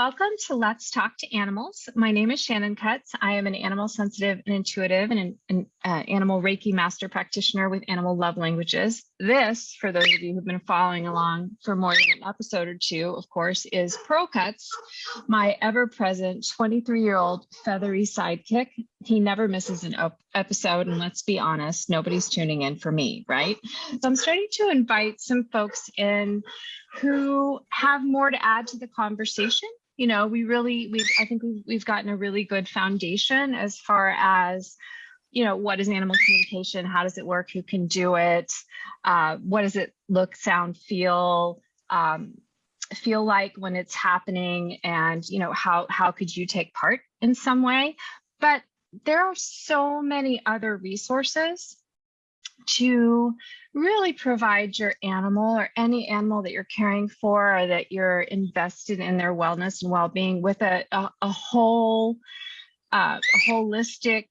Welcome to Let's Talk to Animals. My name is Shannon Cutts. I am an animal sensitive and intuitive and an animal Reiki master practitioner with animal love languages. This, for those of you who've been following along for more than an episode or two, of course, is Pearl Cutts, my ever-present 23-year-old feathery sidekick. He never misses an episode, and let's be honest, nobody's tuning in for me, right? So I'm starting to invite some folks in who have more to add to the conversation. You know, I think we've gotten a really good foundation as far as, you know, what is animal communication? How does it work? Who can do it? What does it look, sound, feel like when it's happening? And, you know, how could you take part in some way? But there are so many other resources to really provide your animal or any animal that you're caring for or that you're invested in their wellness and well-being with a holistic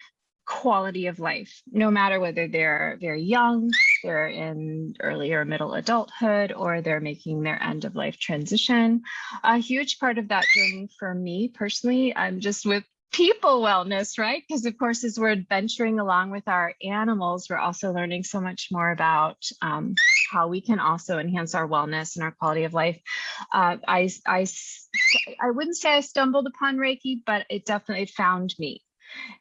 quality of life, no matter whether they're very young, they're in early or middle adulthood, or they're making their end of life transition. A huge part of that journey for me personally, I'm just with people wellness, right? Because of course, as we're adventuring along with our animals, we're also learning so much more about how we can also enhance our wellness and our quality of life. I wouldn't say I stumbled upon Reiki, but it definitely found me.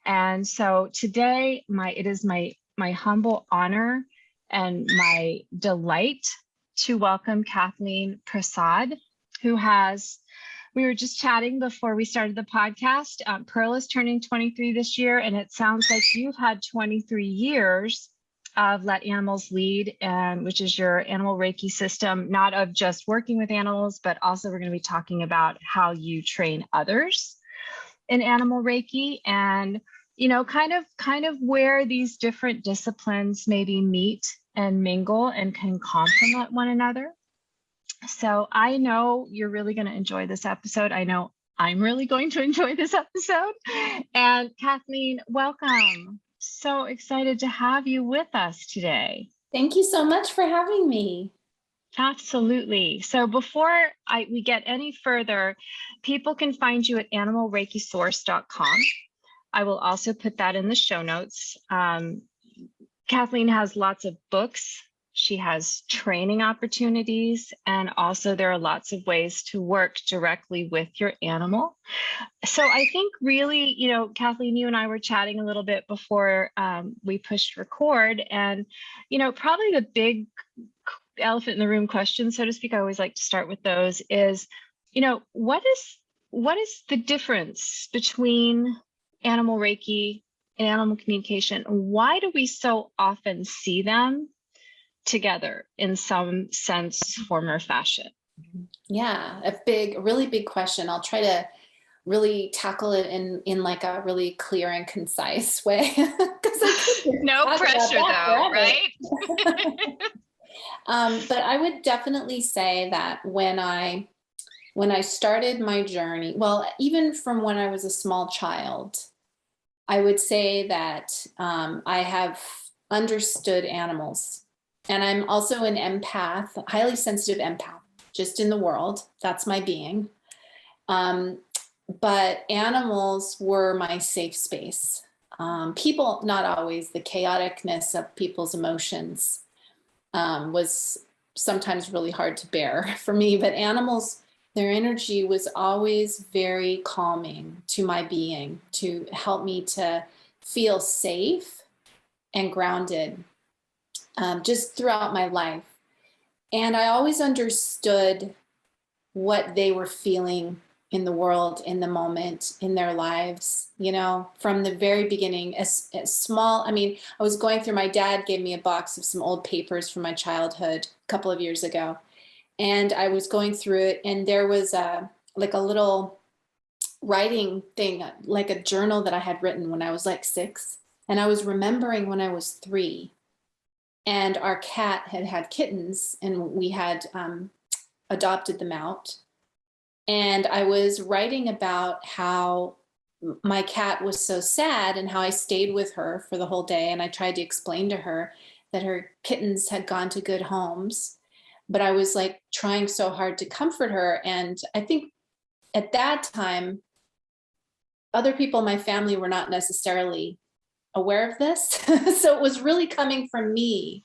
And so today, it is my humble honor and my delight to welcome Kathleen Prasad, who has. We were just chatting before we started the podcast. Pearl is turning 23 this year, and it sounds like you've had 23 years of Let Animals Lead, which is your animal Reiki system, not of just working with animals, but also we're going to be talking about how you train others in animal Reiki, and you know, kind of where these different disciplines maybe meet and mingle and can complement one another. So I know you're really going to enjoy this episode. I know I'm really going to enjoy this episode. And Kathleen, welcome. So excited to have you with us today. Thank you so much for having me. Absolutely. So before we get any further, people can find you at animalreikisource.com. I will also put that in the show notes. Kathleen has lots of books. She has training opportunities, and also there are lots of ways to work directly with your animal. So I think really, you know, Kathleen, you and I were chatting a little bit before we pushed record, and, you know, probably the big elephant in the room question, so to speak, I always like to start with those is, you know, what is the difference between animal Reiki and animal communication? Why do we so often see them together in some sense, form, or fashion? Yeah, a really big question. I'll try to really tackle it in like a really clear and concise way. No pressure though, right? But I would definitely say that when I started my journey, well, even from when I was a small child, I would say that I have understood animals. And I'm also an empath, highly sensitive empath, just in the world. That's my being. But animals were my safe space. People, not always. The chaoticness of people's emotions was sometimes really hard to bear for me. But animals, their energy was always very calming to my being, to help me to feel safe and grounded. Just throughout my life. And I always understood what they were feeling in the world, in the moment, in their lives, you know, from the very beginning, as small. I mean, I was going through, my dad gave me a box of some old papers from my childhood a couple of years ago. And I was going through it, and there was like a little writing thing, like a journal that I had written when I was like 6. And I was remembering when I was 3. And our cat had kittens, and we had adopted them out. And I was writing about how my cat was so sad and how I stayed with her for the whole day. And I tried to explain to her that her kittens had gone to good homes. But I was like trying so hard to comfort her. And I think at that time, other people in my family were not necessarily aware of this. So it was really coming from me,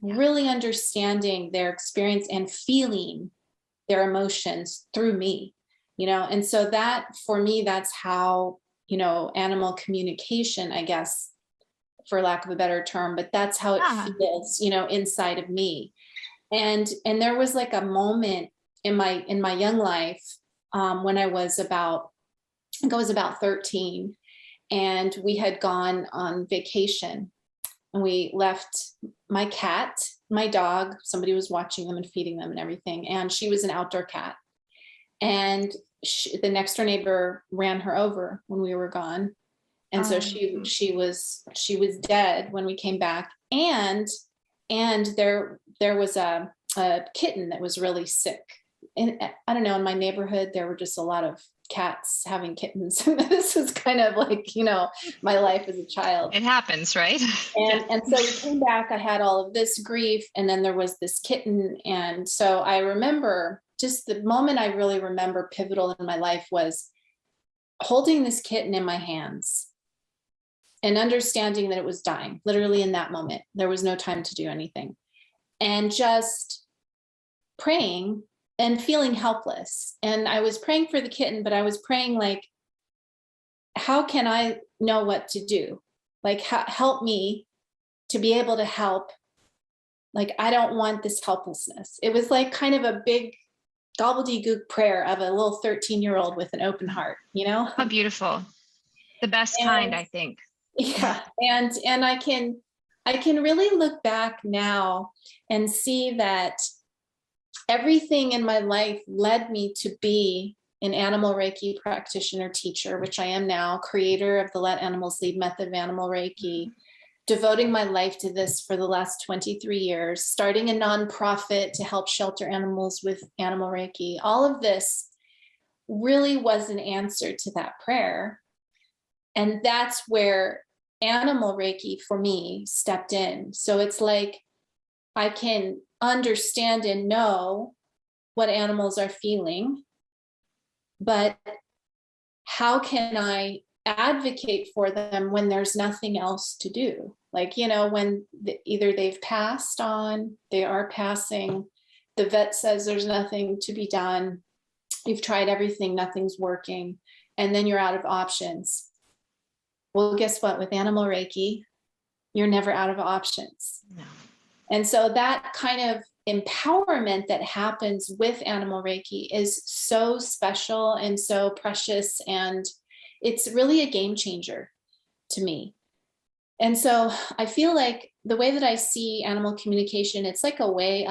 really understanding their experience and feeling their emotions through me, and so that for me, that's how, animal communication, I guess, for lack of a better term, but that's how it feels, inside of me. And there was like a moment in my young life, when I was about 13, and we had gone on vacation, and we left my cat, my dog, somebody was watching them and feeding them and everything. And she was an outdoor cat. And the next door neighbor ran her over when we were gone. And so she was dead when we came back. And there was a kitten that was really sick. And I don't know, in my neighborhood, there were just a lot of cats having kittens. This was kind of like, my life as a child. It happens, right? And so we came back, I had all of this grief, and then there was this kitten. And so I remember, just the moment I really remember pivotal in my life was holding this kitten in my hands and understanding that it was dying, literally in that moment. There was no time to do anything. And just praying and feeling helpless. And I was praying for the kitten, but I was praying like, how can I know what to do? Like, help me to be able to help. Like, I don't want this helplessness. It was like kind of a big gobbledygook prayer of a little 13-year-old with an open heart, How beautiful. The best kind, I think. Yeah. And I can really look back now and see that everything in my life led me to be an animal Reiki practitioner, teacher, which I am now, creator of the Let Animals Lead method of animal Reiki, devoting my life to this for the last 23 years, starting a nonprofit to help shelter animals with animal Reiki. All of this really was an answer to that prayer. And that's where animal Reiki for me stepped in. So it's like I can understand and know what animals are feeling, but how can I advocate for them when there's nothing else to do? Like, when either they've passed on, they are passing, the vet says there's nothing to be done, you've tried everything, nothing's working, and then you're out of options. Well, guess what? With animal Reiki, you're never out of options. No. And so that kind of empowerment that happens with animal Reiki is so special and so precious. And it's really a game changer to me. And so I feel like the way that I see animal communication, it's like a way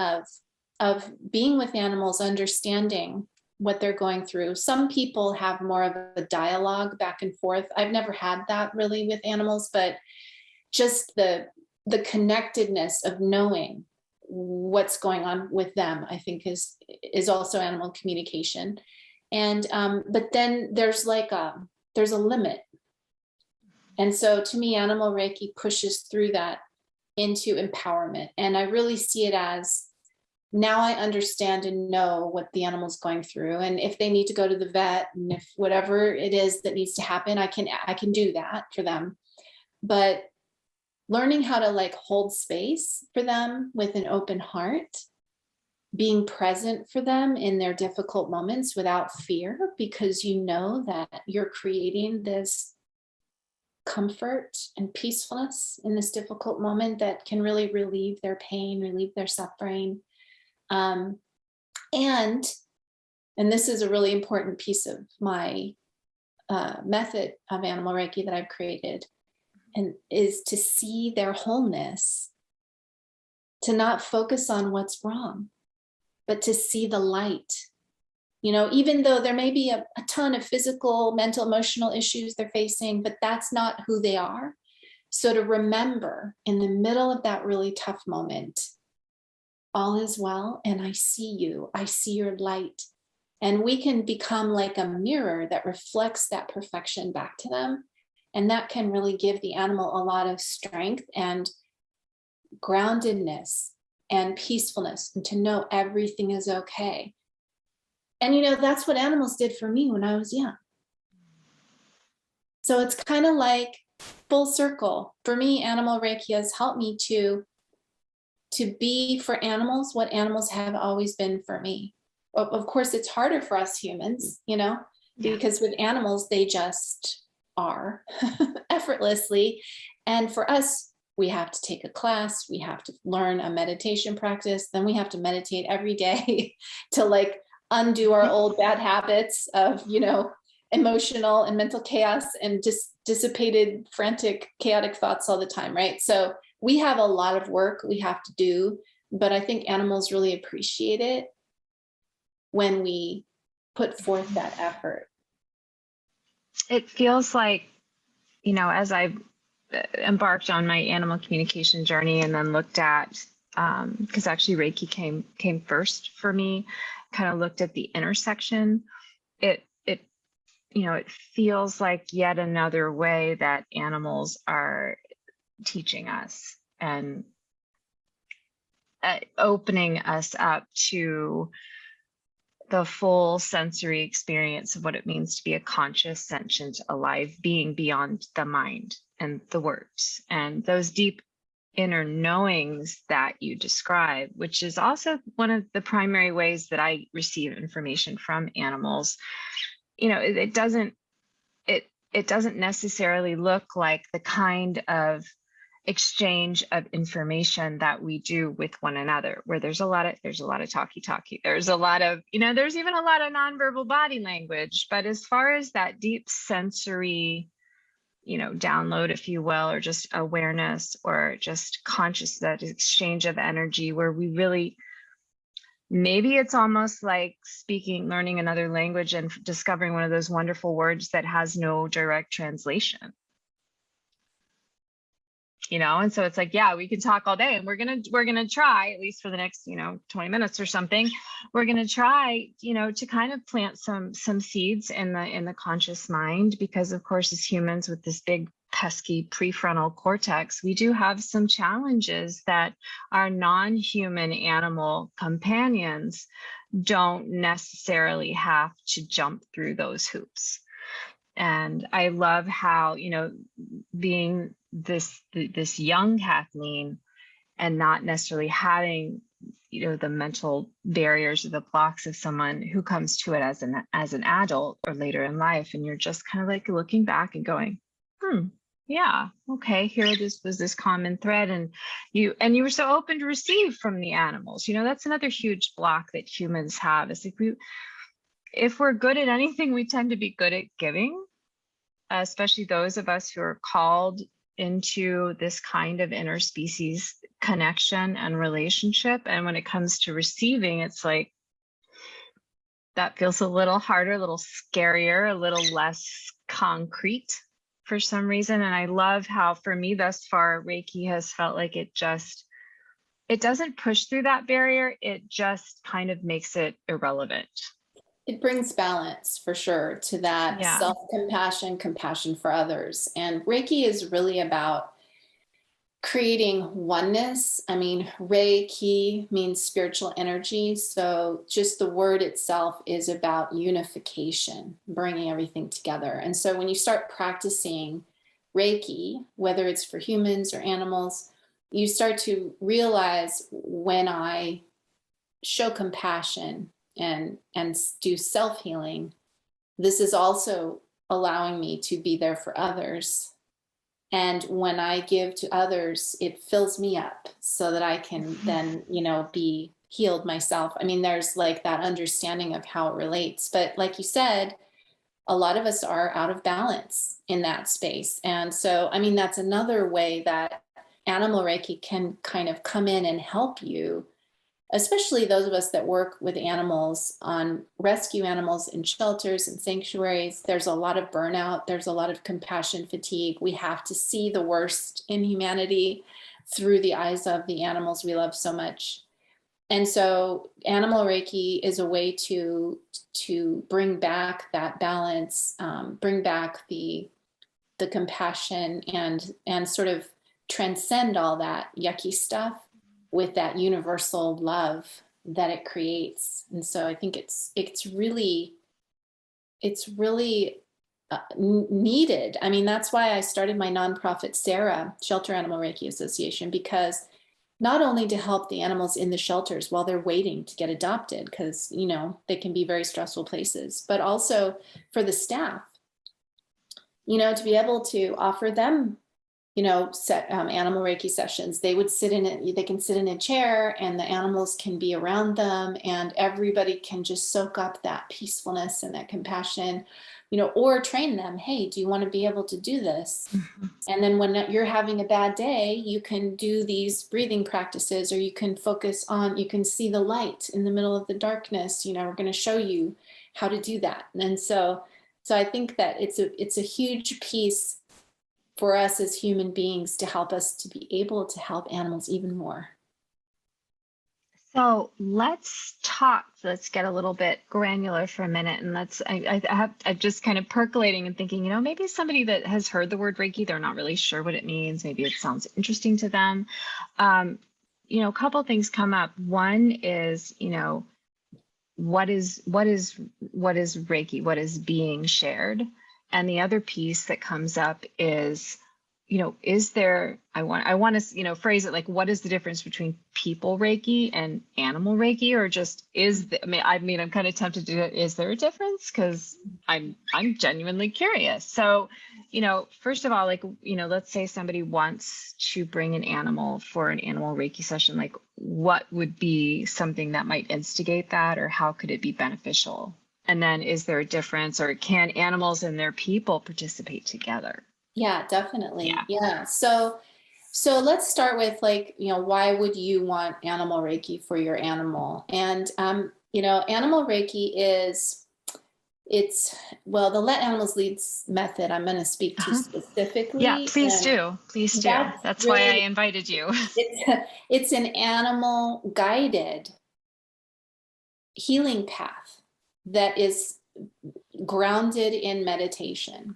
of being with animals, understanding what they're going through. Some people have more of a dialogue back and forth. I've never had that really with animals, but just the connectedness of knowing what's going on with them, I think is also animal communication. And but then there's a limit. And so to me, animal Reiki pushes through that into empowerment. And I really see it as, now I understand and know what the animal's going through. And if they need to go to the vet, and if whatever it is that needs to happen, I can do that for them. But learning how to hold space for them with an open heart, being present for them in their difficult moments without fear, because you know that you're creating this comfort and peacefulness in this difficult moment that can really relieve their pain, relieve their suffering. And this is a really important piece of my method of animal Reiki that I've created, and is to see their wholeness, to not focus on what's wrong, but to see the light. Even though there may be a ton of physical, mental, emotional issues they're facing, but that's not who they are. So to remember in the middle of that really tough moment, all is well, and I see you, I see your light. And we can become like a mirror that reflects that perfection back to them. And that can really give the animal a lot of strength and groundedness and peacefulness, and to know everything is okay. And, that's what animals did for me when I was young. So it's kind of like full circle. For me, animal Reiki has helped me to be for animals what animals have always been for me. Of course, it's harder for us humans, because with animals, they just are effortlessly. And for us, we have to take a class, we have to learn a meditation practice, then we have to meditate every day to like undo our old bad habits of, emotional and mental chaos and just dissipated, frantic, chaotic thoughts all the time, right? So we have a lot of work we have to do, but I think animals really appreciate it when we put forth that effort. It feels like, as I embarked on my animal communication journey and then looked at, because actually Reiki came first for me, kind of looked at the intersection. It feels like yet another way that animals are teaching us and opening us up to the full sensory experience of what it means to be a conscious, sentient, alive being beyond the mind and the words and those deep inner knowings that you describe, which is also one of the primary ways that I receive information from animals. It doesn't necessarily look like the kind of exchange of information that we do with one another, where there's a lot of talky, there's a lot of, there's even a lot of nonverbal body language. But as far as that deep sensory, download, if you will, or just awareness or just conscious, that exchange of energy where we really, maybe it's almost like learning another language and discovering one of those wonderful words that has no direct translation. And so it's like, yeah, we can talk all day and we're gonna try, at least for the next 20 minutes or something, we're gonna try to kind of plant some seeds in the conscious mind, because of course, as humans with this big pesky prefrontal cortex, we do have some challenges that our non-human animal companions don't necessarily have to jump through those hoops. And I love how, being this young Kathleen and not necessarily having, the mental barriers or the blocks of someone who comes to it as an adult or later in life. And you're just kind of like looking back and going, yeah, okay, here was this common thread. And you were so open to receive from the animals. That's another huge block that humans have. It's like if we're good at anything, we tend to be good at giving, especially those of us who are called into this kind of interspecies connection and relationship. And when it comes to receiving, it's like, that feels a little harder, a little scarier, a little less concrete for some reason. And I love how, for me thus far, Reiki has felt like it doesn't push through that barrier. It just kind of makes it irrelevant. It brings balance for sure to that self-compassion, compassion for others. And Reiki is really about creating oneness. I mean, Reiki means spiritual energy. So just the word itself is about unification, bringing everything together. And so when you start practicing Reiki, whether it's for humans or animals, you start to realize when I show compassion and do self-healing, this is also allowing me to be there for others. And when I give to others, it fills me up so that I can then, be healed myself. I mean, there's like that understanding of how it relates. But like you said, a lot of us are out of balance in that space. And so, I mean, that's another way that animal Reiki can kind of come in and help you, especially those of us that work with animals, on rescue animals in shelters and sanctuaries. There's a lot of burnout. There's a lot of compassion fatigue. We have to see the worst in humanity through the eyes of the animals we love so much. And so animal Reiki is a way to bring back that balance, bring back the compassion and sort of transcend all that yucky stuff with that universal love that it creates. And so I think it's really needed. I mean, that's why I started my nonprofit SARA, Shelter Animal Reiki Association, because not only to help the animals in the shelters while they're waiting to get adopted, because, you know, they can be very stressful places, but also for the staff, you know, to be able to offer them, you know, animal Reiki sessions. They would sit in it, they can sit in a chair and the animals can be around them and everybody can just soak up that peacefulness and that compassion, you know, or train them. Hey, do you want to be able to do this? Mm-hmm. And then when you're having a bad day, you can do these breathing practices, or you can focus on, you can see the light in the middle of the darkness. You know, we're going to show you how to do that. And so I think that it's a huge piece for us as human beings to help us to be able to help animals even more. So let's get a little bit granular for a minute, and I'm just kind of percolating and thinking, you know, maybe somebody that has heard the word Reiki, they're not really sure what it means. Maybe it sounds interesting to them. You know, a couple of things come up. One is, you know, what is Reiki? What is being shared? And the other piece that comes up is, you know, is there, I want to, you know, phrase it like, what is the difference between people Reiki and animal Reiki? Or just I mean, I'm kind of tempted to do it. Is there a difference? Because I'm genuinely curious. So, you know, first of all, like, you know, let's say somebody wants to bring an animal for an animal Reiki session. Like, what would be something that might instigate that, or how could it be beneficial? And then is there a difference, or can animals and their people participate together? Yeah, definitely. Yeah. So let's start with, like, you know, why would you want animal Reiki for your animal? And, you know, animal Reiki well, the Let Animals Lead method I'm going to speak to specifically. Yeah, please do. Please do. That's really, why I invited you. It's an animal guided healing path that is grounded in meditation.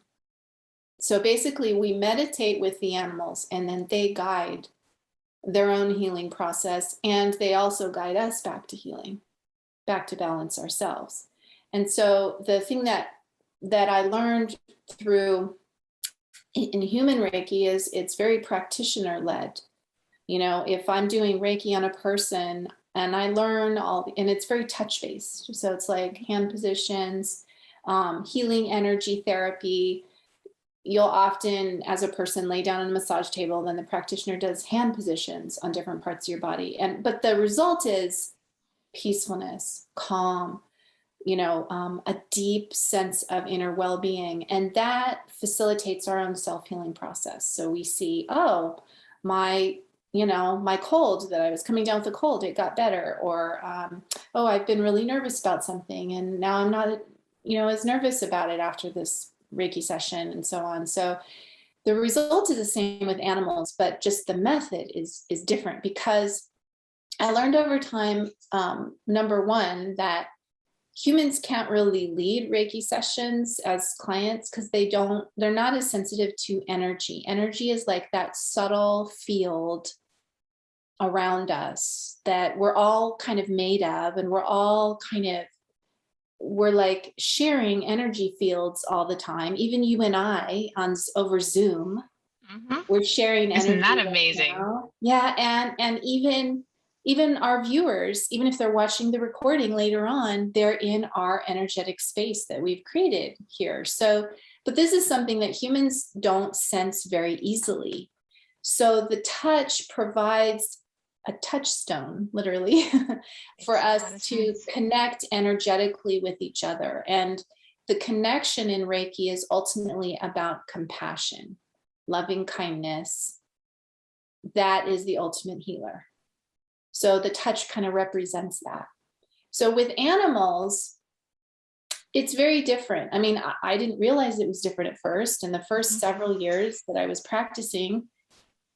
So basically, we meditate with the animals, and then they guide their own healing process, and they also guide us back to healing, back to balance ourselves. And so the thing that I learned through in human Reiki is it's very practitioner led. You know, if I'm doing Reiki on a person and I learn and it's very touch based. So it's like hand positions, healing energy therapy. You'll often, as a person, lay down on a massage table, then the practitioner does hand positions on different parts of your body. But the result is peacefulness, calm, you know, a deep sense of inner well-being. And that facilitates our own self-healing process. So we see, oh, my cold, that I was coming down with a cold, it got better. Or, oh, I've been really nervous about something, and now I'm not, you know, as nervous about it after this Reiki session, and so on. So the result is the same with animals, but just the method is different, because I learned over time, number one, that humans can't really lead Reiki sessions as clients because they're not as sensitive to energy. Energy is like that subtle field around us that we're all kind of made of, and we're like sharing energy fields all the time. Even you and I over Zoom, we're sharing energy. Isn't that amazing? Yeah. And even our viewers, even if they're watching the recording later on, they're in our energetic space that we've created here. So, but this is something that humans don't sense very easily. So the touch provides a touchstone, literally, for us to connect energetically with each other. And the connection in Reiki is ultimately about compassion, loving kindness. That is the ultimate healer. So the touch kind of represents that. So with animals, it's very different. I mean, I didn't realize it was different at first. In the first several years that I was practicing,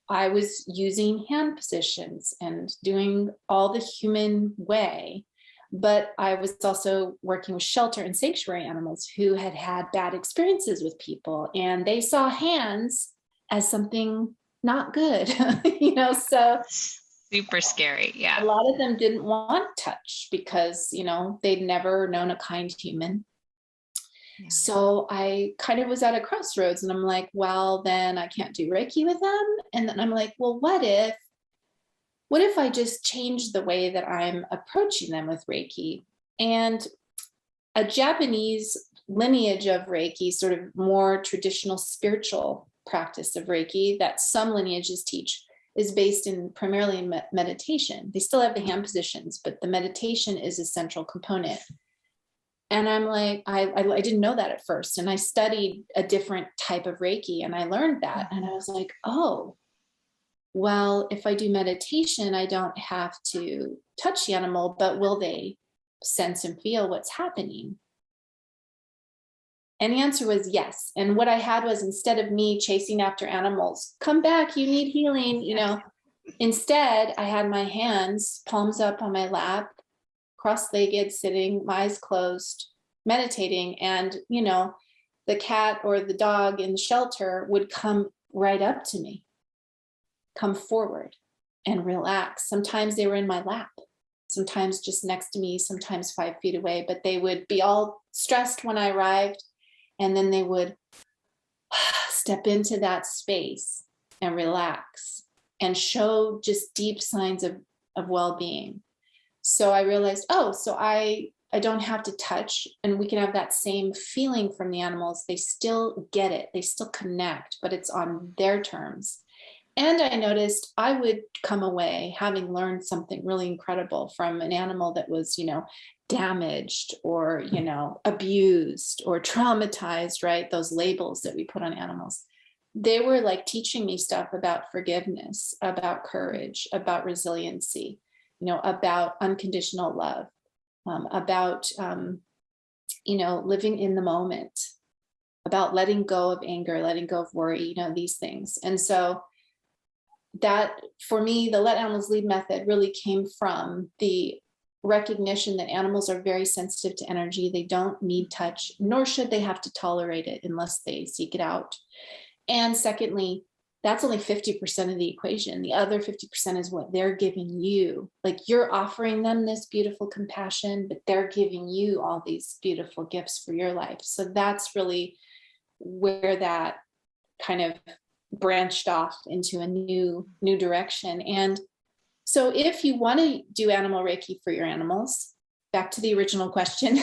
I was using hand positions and doing all the human way. But I was also working with shelter and sanctuary animals who had had bad experiences with people, and they saw hands as something not good, you know, so Super scary. Yeah. A lot of them didn't want touch because, they'd never known a kind human. Yeah. So I kind of was at a crossroads, and I'm like, well, then I can't do Reiki with them. And then I'm like, well, what if I just change the way that I'm approaching them with Reiki? And a Japanese lineage of Reiki, sort of more traditional spiritual practice of Reiki that some lineages teach, is based primarily in meditation. They still have the hand positions, but the meditation is a central component. And I'm like, I didn't know that at first. And I studied a different type of Reiki, and I learned that. And I was like, oh, well, if I do meditation, I don't have to touch the animal, but will they sense and feel what's happening? And the answer was yes. And what I had was, instead of me chasing after animals, come back, you need healing, instead I had my hands, palms up on my lap, cross-legged, sitting, my eyes closed, meditating. And, the cat or the dog in the shelter would come right up to me, come forward and relax. Sometimes they were in my lap, sometimes just next to me, sometimes 5 feet away, but they would be all stressed when I arrived. And then they would step into that space and relax and show just deep signs of well-being. So I realized, so I don't have to touch, and we can have that same feeling from the animals. They still get it. They still connect, but it's on their terms. And I noticed I would come away having learned something really incredible from an animal that was, damaged or, abused or traumatized, right? Those labels that we put on animals. They were like teaching me stuff about forgiveness, about courage, about resiliency, about unconditional love, about, living in the moment, about letting go of anger, letting go of worry, these things. And so that, for me, the Let Animals Lead method really came from the recognition that animals are very sensitive to energy. They don't need touch, nor should they have to tolerate it unless they seek it out. And secondly, that's only 50% of the equation. The other 50% is what they're giving you. Like, you're offering them this beautiful compassion, but they're giving you all these beautiful gifts for your life. So that's really where that kind of branched off into a new direction. And so if you want to do animal Reiki for your animals, back to the original question.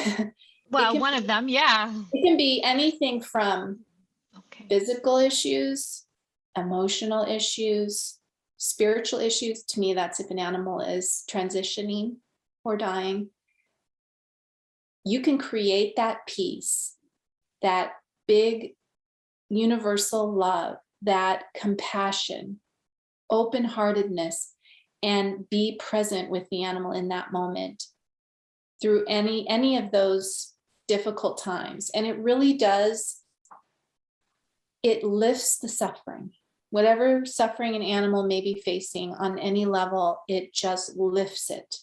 Well, one of them, yeah. It can be anything from physical issues, emotional issues, spiritual issues. To me, that's if an animal is transitioning or dying. You can create that peace, that big universal love, that compassion, open-heartedness, and be present with the animal in that moment through any of those difficult times. And it really does, it lifts the suffering. Whatever suffering an animal may be facing on any level, it just lifts it.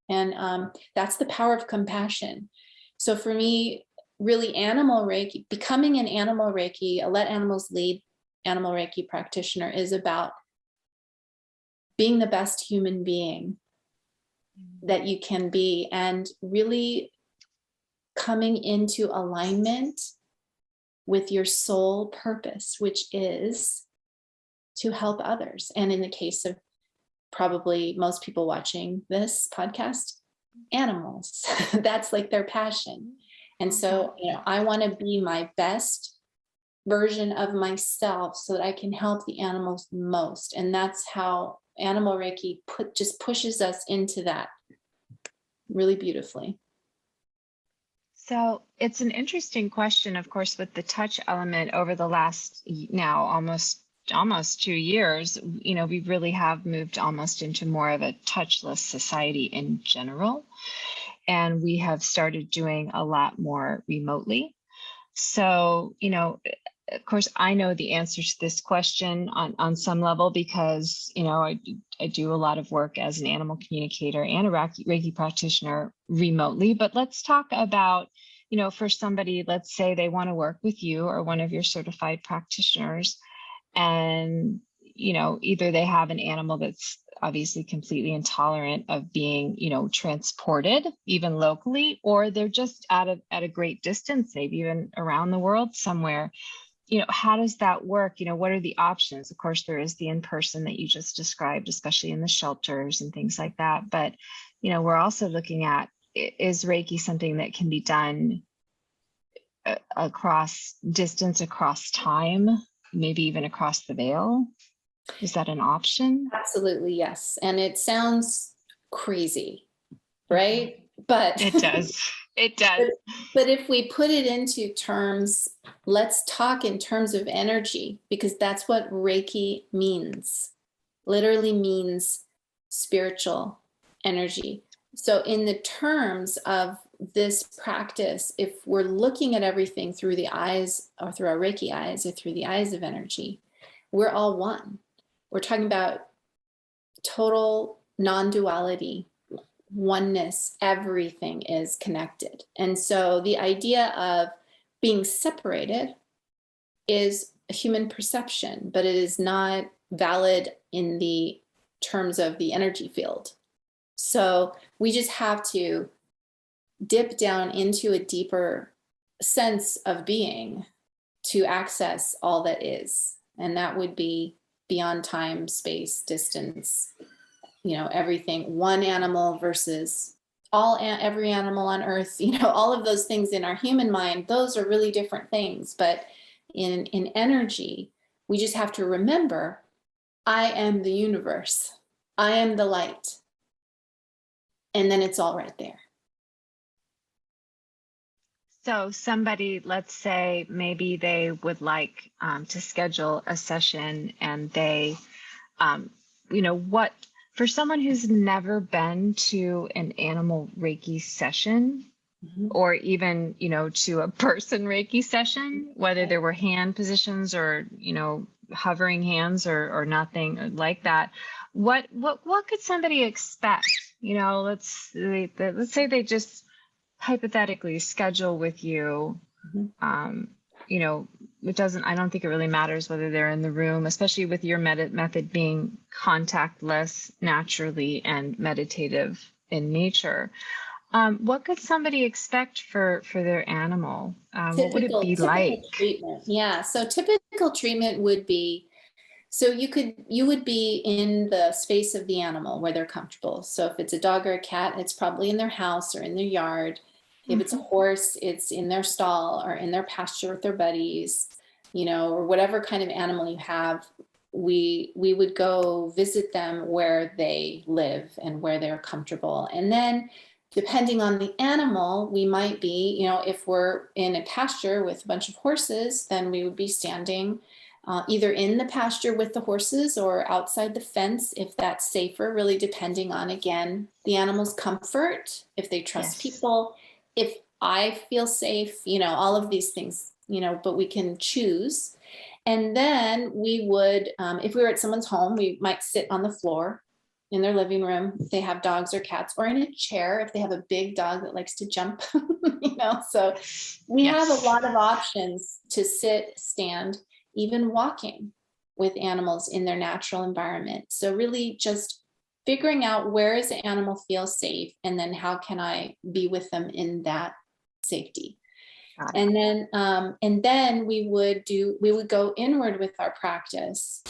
And that's the power of compassion. So for me, really, animal Reiki, becoming an animal Reiki, a Let Animals Lead animal Reiki practitioner, is about being the best human being that you can be, and really coming into alignment with your soul purpose, which is to help others. And in the case of probably most people watching this podcast, animals, that's like their passion. And so, I want to be my best version of myself so that I can help the animals most. And that's how animal Reiki just pushes us into that really beautifully. So it's an interesting question, of course, with the touch element over the last now almost 2 years. We really have moved almost into more of a touchless society in general. And we have started doing a lot more remotely. So, of course, I know the answer to this question on some level because, I do a lot of work as an animal communicator and a Reiki practitioner remotely. But let's talk about, for somebody, let's say they want to work with you or one of your certified practitioners, and, either they have an animal that's obviously completely intolerant of being, transported even locally, or they're just at a great distance, maybe even around the world somewhere. How does that work? What are the options? Of course, there is the in-person that you just described, especially in the shelters and things like that. But, we're also looking at, is Reiki something that can be done across distance, across time, maybe even across the veil? Is that an option? Absolutely, yes. And it sounds crazy, right? But it does. It does. But if we put it into terms, let's talk in terms of energy, because that's what Reiki means. Literally means spiritual energy. So in the terms of this practice, if we're looking at everything through the eyes, or through our Reiki eyes, or through the eyes of energy, we're all one. We're talking about total non-duality, oneness. Everything is connected. And so the idea of being separated is a human perception, but it is not valid in the terms of the energy field. So we just have to dip down into a deeper sense of being to access all that is. And that would be beyond time, space, distance, everything. One animal versus every animal on earth, all of those things in our human mind, those are really different things. But in energy, we just have to remember, I am the universe. I am the light. And then it's all right there. So somebody, let's say maybe they would like to schedule a session, and they, for someone who's never been to an animal Reiki session, or even, to a person Reiki session, whether there were hand positions or, hovering hands or nothing like that, what could somebody expect? Let's say they just hypothetically schedule with you. I don't think it really matters whether they're in the room, especially with your method being contactless, naturally, and meditative in nature. What could somebody expect for their animal? What would it be like? Treatment. Yeah. So typical treatment would be, so you would be in the space of the animal where they're comfortable. So if it's a dog or a cat, it's probably in their house or in their yard. If it's a horse, it's in their stall or in their pasture with their buddies, or whatever kind of animal you have. We would go visit them where they live and where they're comfortable. And then depending on the animal, we might be, if we're in a pasture with a bunch of horses, then we would be standing either in the pasture with the horses or outside the fence, if that's safer, really depending on, again, the animal's comfort, if they trust people, if I feel safe, all of these things, but we can choose. And then we would, if we were at someone's home, we might sit on the floor in their living room if they have dogs or cats, or in a chair if they have a big dog that likes to jump, so we have a lot of options to sit, stand, even walking with animals in their natural environment. So really just figuring out, where is the animal feel safe, and then how can I be with them in that safety. And then we would go inward with our practice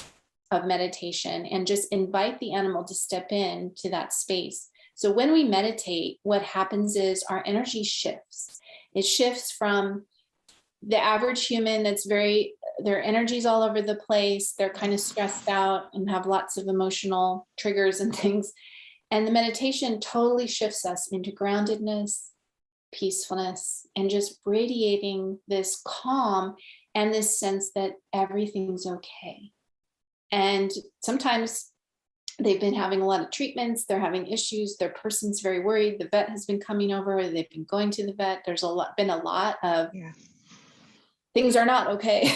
of meditation and just invite the animal to step in to that space. So when we meditate, what happens is our energy shifts. It shifts from the average human their energy's all over the place. They're kind of stressed out and have lots of emotional triggers and things. And the meditation totally shifts us into groundedness, peacefulness, and just radiating this calm and this sense that everything's okay. And sometimes they've been having a lot of treatments, they're having issues, their person's very worried, the vet has been coming over, they've been going to the vet, there's been a lot of things are not okay,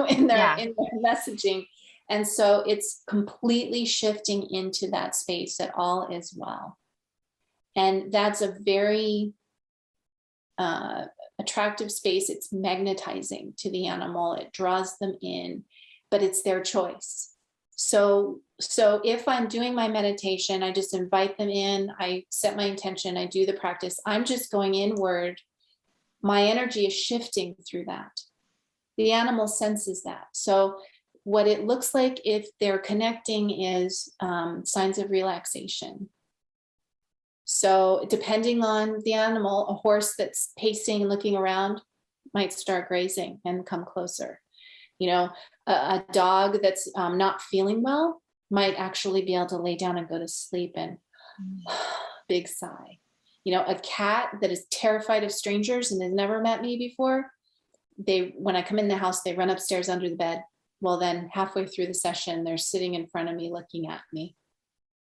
in their messaging. And so it's completely shifting into that space that all is well. And that's a very attractive space. It's magnetizing to the animal. It draws them in, but it's their choice. So if I'm doing my meditation, I just invite them in, I set my intention, I do the practice, I'm just going inward. My energy is shifting through that. The animal senses that. So what it looks like if they're connecting is signs of relaxation. So depending on the animal, a horse that's pacing and looking around might start grazing and come closer. You know, a dog that's not feeling well might actually be able to lay down and go to sleep and big sigh. You know, a cat that is terrified of strangers and has never met me before, when I come in the house, they run upstairs under the bed. Well, then halfway through the session, they're sitting in front of me, looking at me.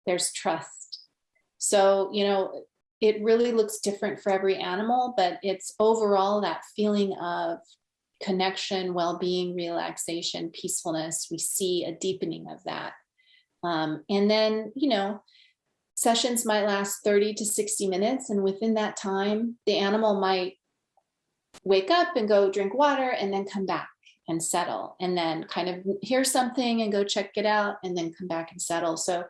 There's trust. So, you know, it really looks different for every animal, but it's overall that feeling of connection, well-being, relaxation, peacefulness. We see a deepening of that. And then, you know, sessions might last 30 to 60 minutes. And within that time, the animal might wake up and go drink water and then come back and settle, and then kind of hear something and go check it out and then come back and settle. So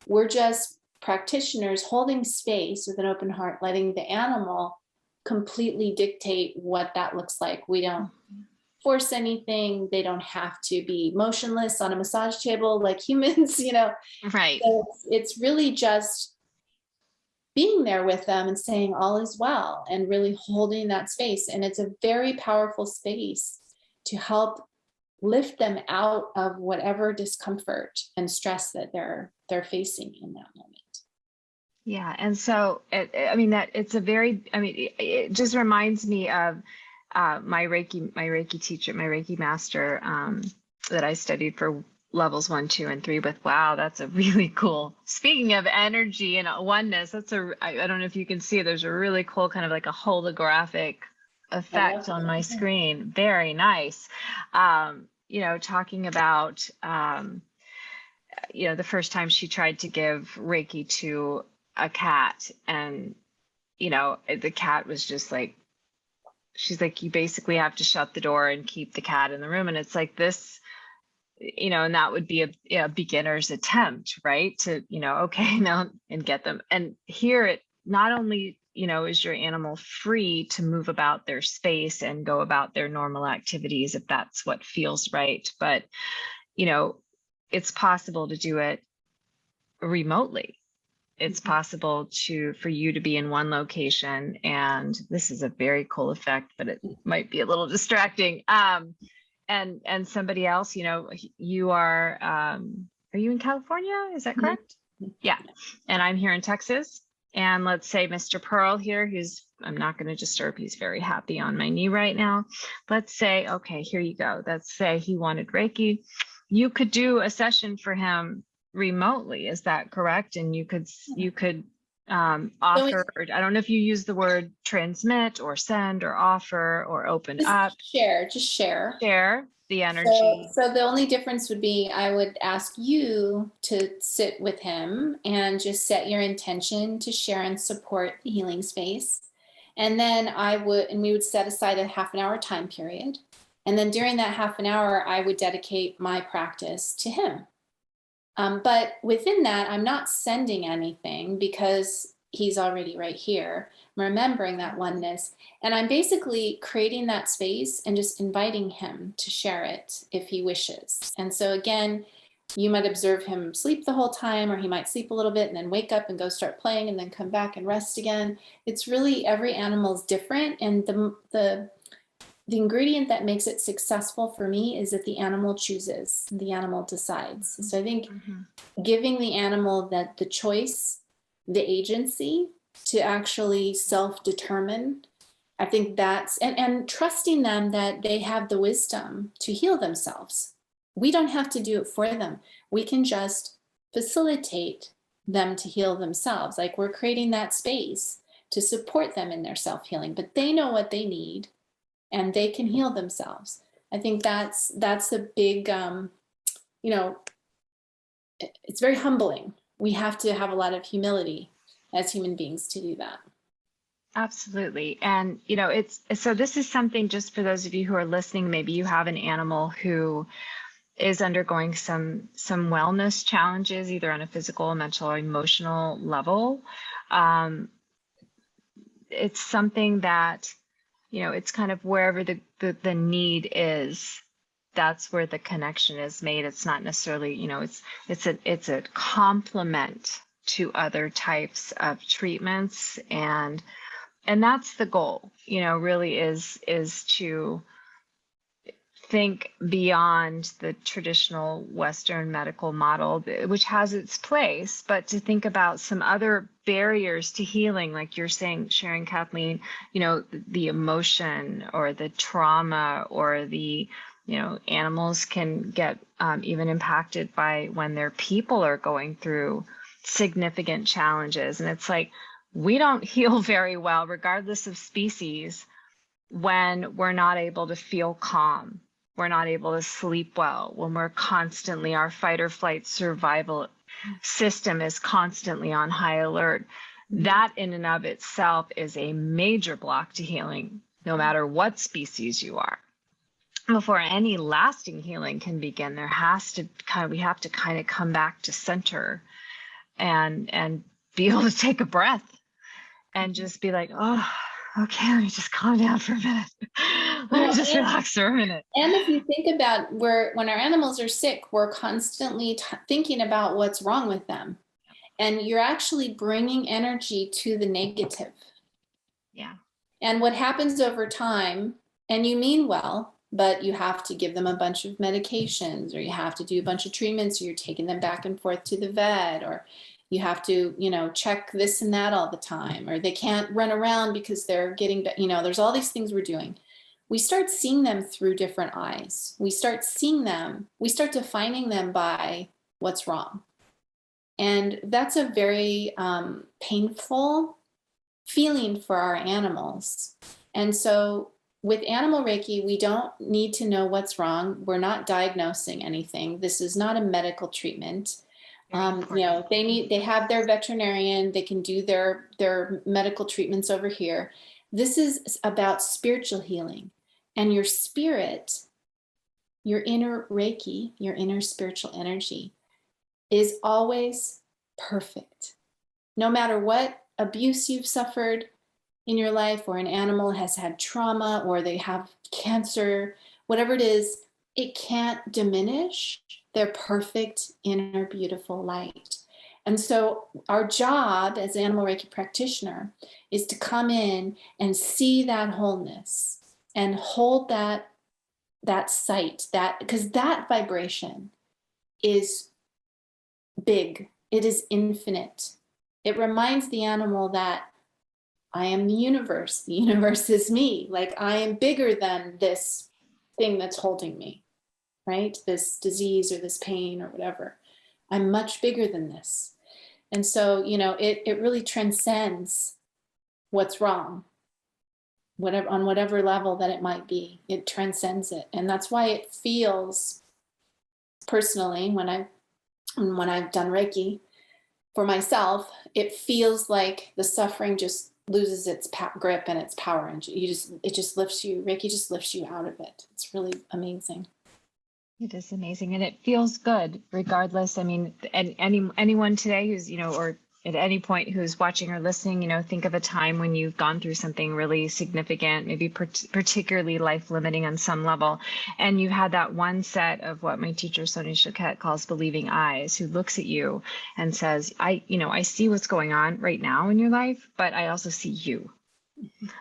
we're just practitioners holding space with an open heart, letting the animal completely dictate what that looks like. We don't force anything. They don't have to be motionless on a massage table like humans, you know. Right. So it's really just being there with them and saying all is well and really holding that space. And it's a very powerful space to help lift them out of whatever discomfort and stress that they're facing in that moment. Yeah. And so, I mean, it just reminds me of my Reiki teacher, my Reiki master that I studied for levels 1, 2, and 3 with. Wow, that's a really cool. Speaking of energy and oneness, I don't know if you can see, there's a really cool kind of like a holographic effect on my screen. Very nice. You know, talking about, you know, the first time she tried to give Reiki to a cat, and, you know, the cat was just like, she's like, you basically have to shut the door and keep the cat in the room. And it's like this, you know, and that would be a beginner's attempt, right? To, you know, okay, now and get them. And here it not only, you know, is your animal free to move about their space and go about their normal activities if that's what feels right, but, you know, it's possible to do it remotely. It's possible for you to be in one location, and this is a very cool effect, but it might be a little distracting. And somebody else, you know, you are you in California? Is that correct? Mm-hmm. Yeah. And I'm here in Texas. And let's say Mr. Pearl here, I'm not going to disturb, he's very happy on my knee right now. Let's say, okay, here you go. Let's say he wanted Reiki. You could do a session for him remotely. Is that correct? And you could offer, or I don't know if you use the word transmit or send or offer or open up. Share the energy. So the only difference would be I would ask you to sit with him and just set your intention to share and support the healing space. And then we would set aside a half an hour time period. And then during that half an hour, I would dedicate my practice to him. But within that, I'm not sending anything because he's already right here. I'm remembering that oneness. And I'm basically creating that space and just inviting him to share it if he wishes. And so again, you might observe him sleep the whole time, or he might sleep a little bit and then wake up and go start playing and then come back and rest again. It's really, every animal is different. And the ingredient that makes it successful for me is that the animal chooses, the animal decides. So I think giving the animal the choice, the agency to actually self-determine, I think that's, and trusting them that they have the wisdom to heal themselves. We don't have to do it for them. We can just facilitate them to heal themselves. Like, we're creating that space to support them in their self-healing, but they know what they need and they can heal themselves. I think that's a big, you know, it's very humbling. We have to have a lot of humility as human beings to do that. Absolutely. And, you know, so this is something, just for those of you who are listening, maybe you have an animal who is undergoing some wellness challenges, either on a physical, mental, or emotional level. It's something that, it's kind of wherever the need is, that's where the connection is made. It's not necessarily, it's a complement to other types of treatments, and that's the goal, really is to think beyond the traditional Western medical model, which has its place, but to think about some other barriers to healing, like you're saying, sharing, Kathleen, the emotion or the trauma or the, animals can get even impacted by when their people are going through significant challenges. And it's like, we don't heal very well, regardless of species, when we're not able to feel calm. We're not able to sleep well, when we're constantly, our fight or flight survival system is constantly on high alert. That in and of itself is a major block to healing, no matter what species you are. Before any lasting healing can begin, we have to kind of come back to center and be able to take a breath and just be like, oh, okay, let me just calm down for a minute. Let me just relax for a minute. And if you think about when our animals are sick, we're constantly thinking about what's wrong with them. And you're actually bringing energy to the negative. Yeah. And what happens over time, and you mean well, but you have to give them a bunch of medications, or you have to do a bunch of treatments, or you're taking them back and forth to the vet, or you have to, check this and that all the time, or they can't run around because they're getting, there's all these things we're doing. We start seeing them through different eyes. We start defining them by what's wrong. And that's a very painful feeling for our animals. And so with animal Reiki, we don't need to know what's wrong. We're not diagnosing anything. This is not a medical treatment. They have their veterinarian, they can do their medical treatments over here. This is about spiritual healing, and your spirit, your inner Reiki, your inner spiritual energy is always perfect. No matter what abuse you've suffered in your life, or an animal has had trauma, or they have cancer, whatever it is, it can't diminish their perfect inner beautiful light. And so our job as an animal Reiki practitioner is to come in and see that wholeness and hold that sight, because that vibration is big. It is infinite. It reminds the animal that I am the universe. The universe is me. Like, I am bigger than this thing that's holding me, right? This disease or this pain or whatever. I'm much bigger than this. And so, it really transcends what's wrong, on whatever level that it might be. It transcends it. And that's why it feels, personally, when I've done Reiki for myself, it feels like the suffering just loses its grip and its power, and it just lifts you. Reiki just lifts you out of it. It's really amazing. It is amazing, and it feels good regardless. I mean, anyone today who's, or at any point who's watching or listening, think of a time when you've gone through something really significant, maybe particularly life-limiting on some level, and you had that one set of what my teacher, Shannon Cutts, calls believing eyes, who looks at you and says, I see what's going on right now in your life, but I also see you.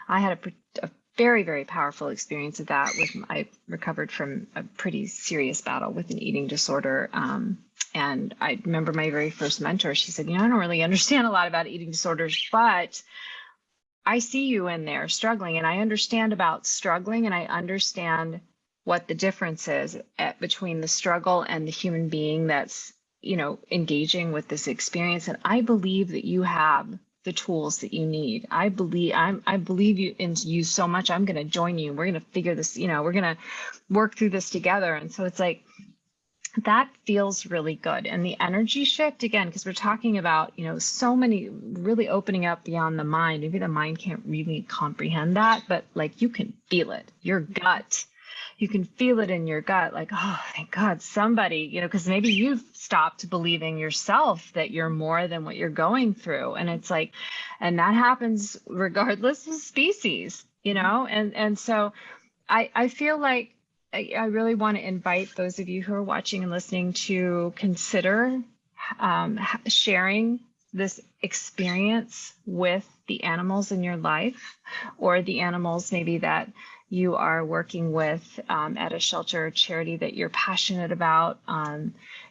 I had a very, very powerful experience of that. I recovered from a pretty serious battle with an eating disorder. And I remember my very first mentor, she said, I don't really understand a lot about eating disorders, but I see you in there struggling, and I understand about struggling, and I understand what the difference is between the struggle and the human being that's, engaging with this experience. And I believe that you have the tools that you need. I believe you so much. I'm going to join you. We're going to figure this, we're going to work through this together. And so it's like, that feels really good. And the energy shift, again, because we're talking about, so many really opening up beyond the mind. Maybe the mind can't really comprehend that, but like, you can feel it. Your gut you can feel it in your gut, like, oh, thank God, somebody, because maybe you've stopped believing yourself that you're more than what you're going through. And it's like, and that happens regardless of species, and so I feel like I really want to invite those of you who are watching and listening to consider sharing this experience with the animals in your life, or the animals maybe that you are working with at a shelter or charity that you're passionate about.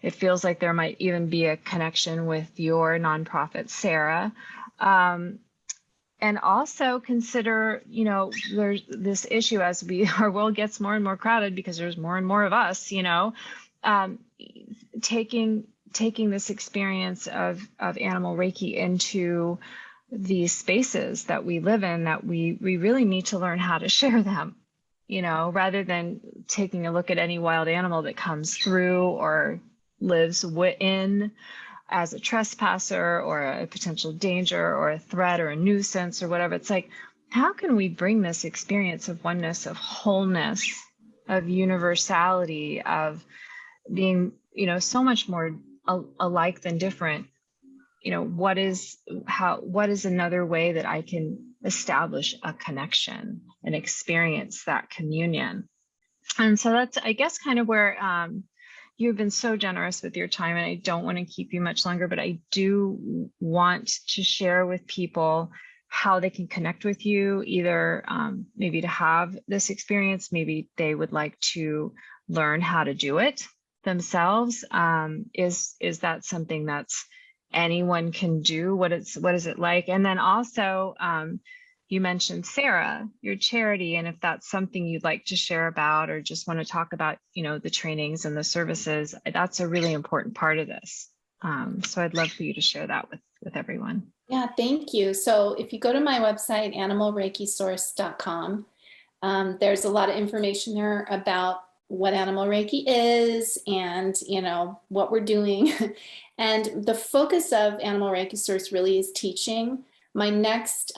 It feels like there might even be a connection with your nonprofit, SARA. And also consider, there's this issue as our world gets more and more crowded because there's more and more of us, taking this experience of animal Reiki into these spaces that we live in, that we really need to learn how to share them, rather than taking a look at any wild animal that comes through or lives within as a trespasser or a potential danger or a threat or a nuisance or whatever. It's like, how can we bring this experience of oneness, of wholeness, of universality, of being, so much more alike than different? What is another way that I can establish a connection and experience that communion? And so that's, I guess, kind of where you've been so generous with your time, and I don't want to keep you much longer, but I do want to share with people how they can connect with you, either maybe to have this experience, maybe they would like to learn how to do it themselves. Is that something that's anyone can do? What is it like? And then also, you mentioned SARA, your charity, and if that's something you'd like to share about, or just want to talk about, the trainings and the services, that's a really important part of this. So I'd love for you to share that with everyone. Yeah, thank you. So if you go to my website, animalreikisource.com, there's a lot of information there about what Animal Reiki is and, what we're doing. And the focus of Animal Reiki Source really is teaching. My next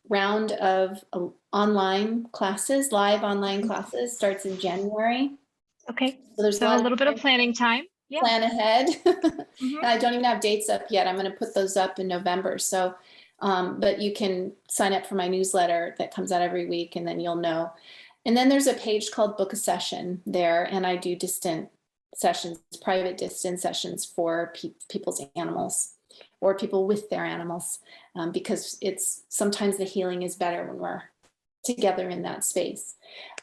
round of online classes, live online classes, starts in January. Okay. So there's a little bit of planning time. Yeah. Plan ahead. Mm-hmm. And I don't even have dates up yet. I'm going to put those up in November. So, but you can sign up for my newsletter that comes out every week, and then you'll know. And then there's a page called Book a Session there, and I do distant sessions, private distant sessions for people's animals, or people with their animals, because it's sometimes the healing is better when we're together in that space.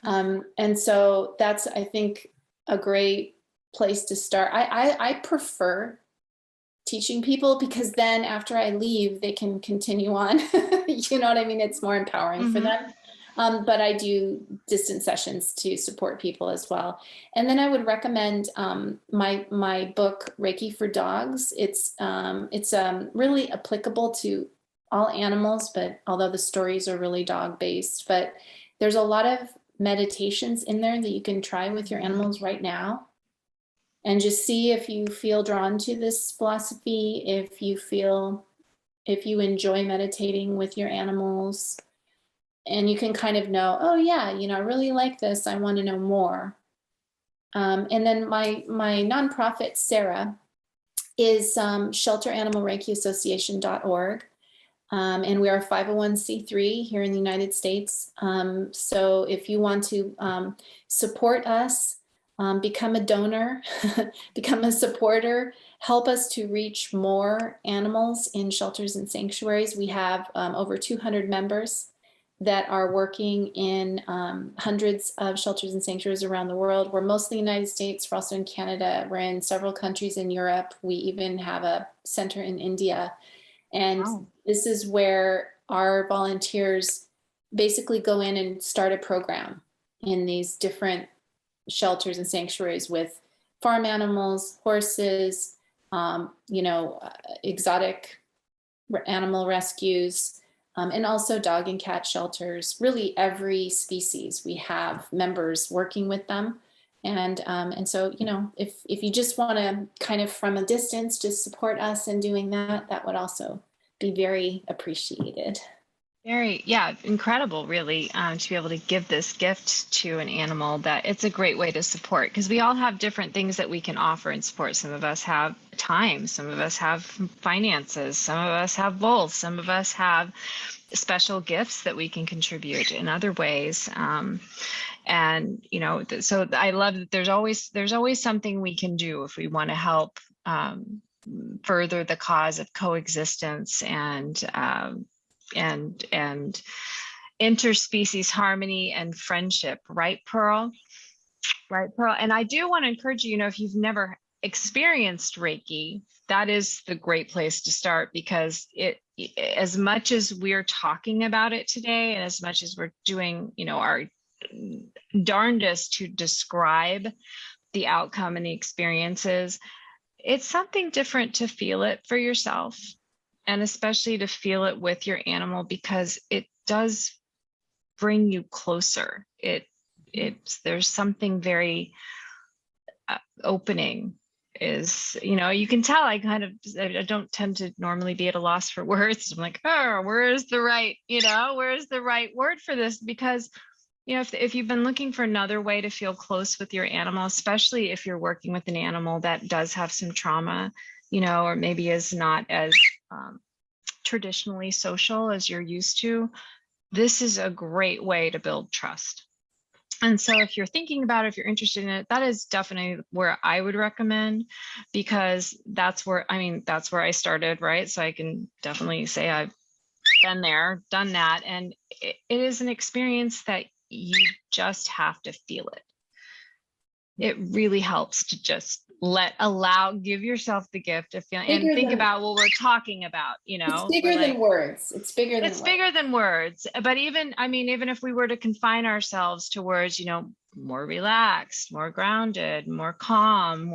And so that's, I think, a great place to start. I prefer teaching people, because then after I leave, they can continue on. You know what I mean? It's more empowering for them. But I do distant sessions to support people as well. And then I would recommend my book, Reiki for Dogs. It's really applicable to all animals, but although the stories are really dog-based, but there's a lot of meditations in there that you can try with your animals right now. And just see if you feel drawn to this philosophy, if you enjoy meditating with your animals. And you can kind of know, oh yeah, I really like this. I want to know more. And then my nonprofit, SARA, is shelteranimalreikiassociation.org. And we are a 501c3 here in the United States. So if you want to support us, become a donor, become a supporter, help us to reach more animals in shelters and sanctuaries. We have over 200 members that are working in hundreds of shelters and sanctuaries around the world. We're mostly in the United States. We're also in Canada. We're in several countries in Europe. We even have a center in India. And This is where our volunteers basically go in and start a program in these different shelters and sanctuaries with farm animals, horses, exotic animal rescues, and also dog and cat shelters. Really every species, we have members working with them. And so, if you just want to kind of from a distance just support us in doing that, that would also be very appreciated. Very, yeah, incredible, really, to be able to give this gift to an animal. That it's a great way to support, because we all have different things that we can offer and support. Some of us have time, some of us have finances, some of us have both, some of us have special gifts that we can contribute in other ways. And so I love that there's always something we can do if we want to help further the cause of coexistence and interspecies harmony and friendship, right, Pearl? Right, Pearl. And I do want to encourage you, if you've never experienced Reiki, that is the great place to start, because as much as we're talking about it today, and as much as we're doing, our darndest to describe the outcome and the experiences, it's something different to feel it for yourself, and especially to feel it with your animal, because it does bring you closer. There's something very opening. You can tell I don't tend to normally be at a loss for words. I'm like, oh, where's the right word for this? Because if you've been looking for another way to feel close with your animal, especially if you're working with an animal that does have some trauma, or maybe is not as traditionally social as you're used to, this is a great way to build trust. And so if you're thinking about it, if you're interested in it, that is definitely where I would recommend, because that's where I started, right? So I can definitely say I've been there, done that. And it is an experience that you just have to feel it. It really helps to just give yourself the gift of feeling, and think about what we're talking about, It's bigger than words. It's bigger than words. But even if we were to confine ourselves to words, more relaxed, more grounded, more calm,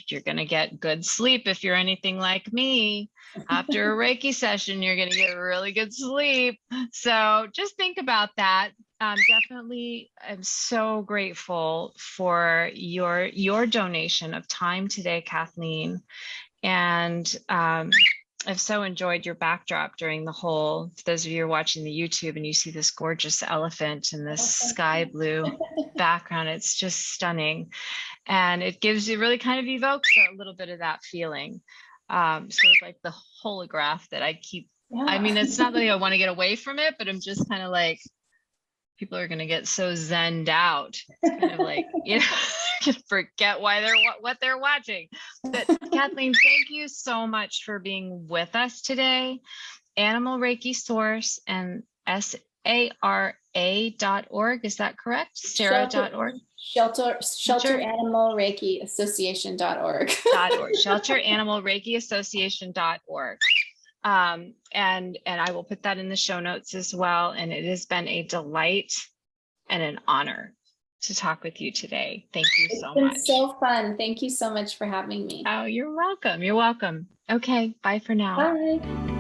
you're going to get good sleep. If you're anything like me, after a Reiki session, you're going to get really good sleep. So just think about that. Definitely, I'm so grateful for your donation of time today, Kathleen. And I've so enjoyed your backdrop during the whole, for those of you who are watching the YouTube and you see this gorgeous elephant and this sky blue background, it's just stunning. And it really kind of evokes a little bit of that feeling, sort of like the holograph that I keep, it's not that I want to get away from it, but I'm just kind of like, people are going to get so zenned out. It's kind of like, forget what they're watching. But Kathleen, thank you so much for being with us today. Animal Reiki Source and SARA.org. Is that correct? SARA.org. Shelter Animal Reiki Association.org. Shelter Animal Reiki Association.org. And I will put that in the show notes as well. And it has been a delight and an honor to talk with you today. Thank you so much. It's been so fun. Thank you so much for having me. Oh, you're welcome. You're welcome. Okay. Bye for now. Bye.